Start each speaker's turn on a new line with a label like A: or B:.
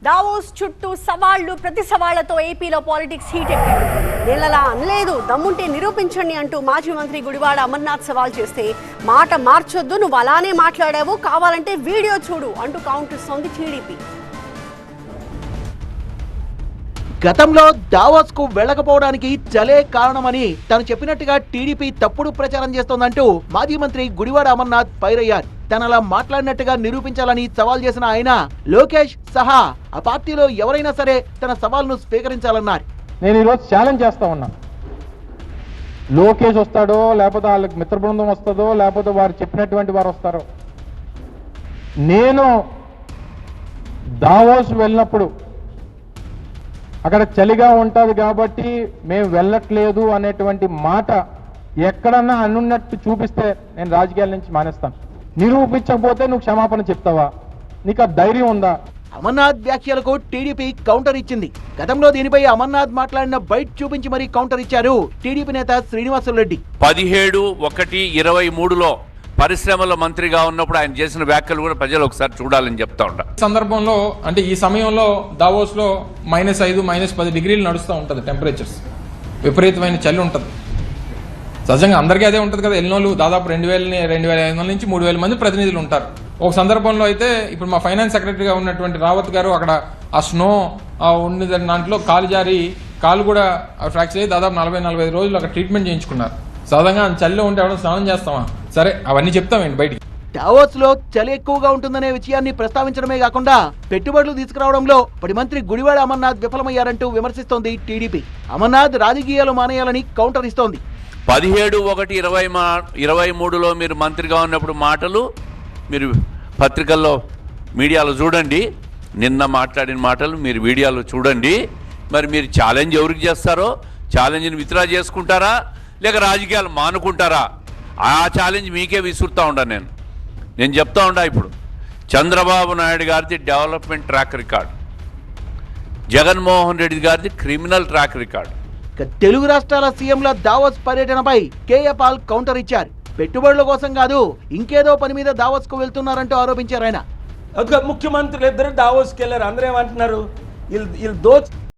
A: Davos చుట్టూ సవాళ్లు ప్రతి సవాళ్లతో ఏపీలో పాలిటిక్స్ హీట్ ఎక్కింది. నేలలా అనలేదు, దమ్ముంటే నిరూపించండి అంటూ మాజీ మంత్రి గుడివాడ అమర్నాథ్ సవాల్ చేస్తే మాట మార్చొద్దు, నువ్వు అలానే మాట్లాడావు, కావాలంటే వీడియో చూడు అంటూ కౌంటర్ ఇస్తోంది టీడీపీ.
B: గతంలో దావోస్ కు వెళ్లకపోవడానికి చలే కారణమని తను చెప్పినట్టుగా టీడీపీ తప్పుడు ప్రచారం చేస్తోందంటూ మాజీ మంత్రి గుడివాడ అమర్నాథ్ ఫైరయ్యారు. తనలా మాట్లాడినట్టుగా నిరూపించాలని సవాల్ చేసిన ఆయన లోకేష్ సహా ఆ పార్టీలో ఎవరైనా సరే తన సవాల్ను స్వీకరించాలన్నారు.
C: నేను ఈరోజు ఛాలెంజ్ చేస్తా ఉన్నా, లోకేష్ వస్తాడో లేకపోతే వాళ్ళకి మిత్ర బృందం వస్తుందో లేకపోతే వారు చెప్పినటువంటి వారు వస్తారో, నేను దావోస్ వెళ్ళినప్పుడు అక్కడ చలిగా ఉంటుంది కాబట్టి మేము వెళ్ళట్లేదు అనేటువంటి మాట ఎక్కడన్నా అనున్నట్టు చూపిస్తే నేను రాజకీయాల నుంచి మానేస్తాను. నిరూపించకపోతే నువ్వు క్షమాపణ చెప్తావా? నీకు ఆ ధైర్యం ఉందా?
B: అమర్నాథ్ వ్యాఖ్యలకు టీడీపీ కౌంటర్ ఇచ్చింది. గతంలో దీనిపై అమర్నాథ్ మాట్లాడిన బైట్ చూపించి మరీ కౌంటర్ ఇచ్చారు టీడీపీ నేత శ్రీనివాసులరెడ్డి.
D: 17/1/23లో పరిశ్రమల మంత్రిగా ఉన్నప్పుడు ఆయన చేసిన వ్యాఖ్యలు కూడా ప్రజలు ఒకసారి చూడాలని చెప్తా ఉంటారు.
E: సందర్భంలో అంటే ఈ సమయంలో దావోస్ లో -5, -10 డిగ్రీలు నడుస్తూ ఉంటుంది. టెంపరేచర్స్ విపరీతమైన చలి ఉంటుంది. సహజంగా అందరికీ అదే ఉంటుంది కదా. ఎన్నోళ్ళు దాదాపు 2,500 నుంచి 3,000 మంది ప్రతినిధులు ఉంటారు. ఒక సందర్భంలో అయితే ఇప్పుడు మా ఫైనాన్స్ సెక్రటరీగా ఉన్నటువంటి రావత్ గారు అక్కడ ఆ స్నో ఉన్న దాంట్లో కాలు జారి కాలు కూడా ఫ్రాక్చర్ అయ్యి దాదాపు 40-45 రోజులు అక్కడ ట్రీట్మెంట్ చేయించుకున్నారు. సహజంగా చలిలో ఉంటే ఎవరైనా స్నానం చేస్తామా? సరే, అవన్నీ చెప్తామేంటి బయటికి.
B: దావోస్ లో చలి ఎక్కువగా ఉంటుందనే విషయాన్ని ప్రస్తావించడమే కాకుండా పెట్టుబడులు తీసుకురావడంలో పడి మంత్రి గుడివాడ అమర్నాథ్ విఫలమయ్యారంటూ విమర్శిస్తోంది టీడీపీ. అమర్నాథ్ రాజకీయాలు మానేయాలని కౌంటర్ ఇస్తోంది.
D: 17/1/23లో మీరు మంత్రిగా ఉన్నప్పుడు మాటలు మీరు పత్రికల్లో మీడియాలో చూడండి. నిన్న మాట్లాడిన మాటలు మీరు వీడియోలో చూడండి. మరి మీరు ఛాలెంజ్ ఎవరికి చేస్తారో, ఛాలెంజ్ని విత్డ్రా చేసుకుంటారా లేక రాజకీయాలు మానుకుంటారా? ఆ ఛాలెంజ్ మీకే విసురుతూ ఉంటాను. నేను చెప్తా ఉంటా. ఇప్పుడు చంద్రబాబు నాయుడు గారిది development track record, Jaganmohan Reddy గారిది క్రిమినల్ ట్రాక్ రికార్డ్.
B: తెలుగు రాష్ట్రాల సీఎంల దావోస్ పర్యటనపై కేఏ పాల్ కౌంటర్ ఇచ్చారు. పెట్టుబడుల కోసం కాదు, ఇంకేదో పని మీద దావోస్ కు వెళ్తున్నారంటూ ఆరోపించారు ఆయన.
F: ముఖ్యమంత్రులు ఇద్దరు దావోస్కి వెళ్ళారు. అందరూ ఏమంటున్నారు? వీళ్ళు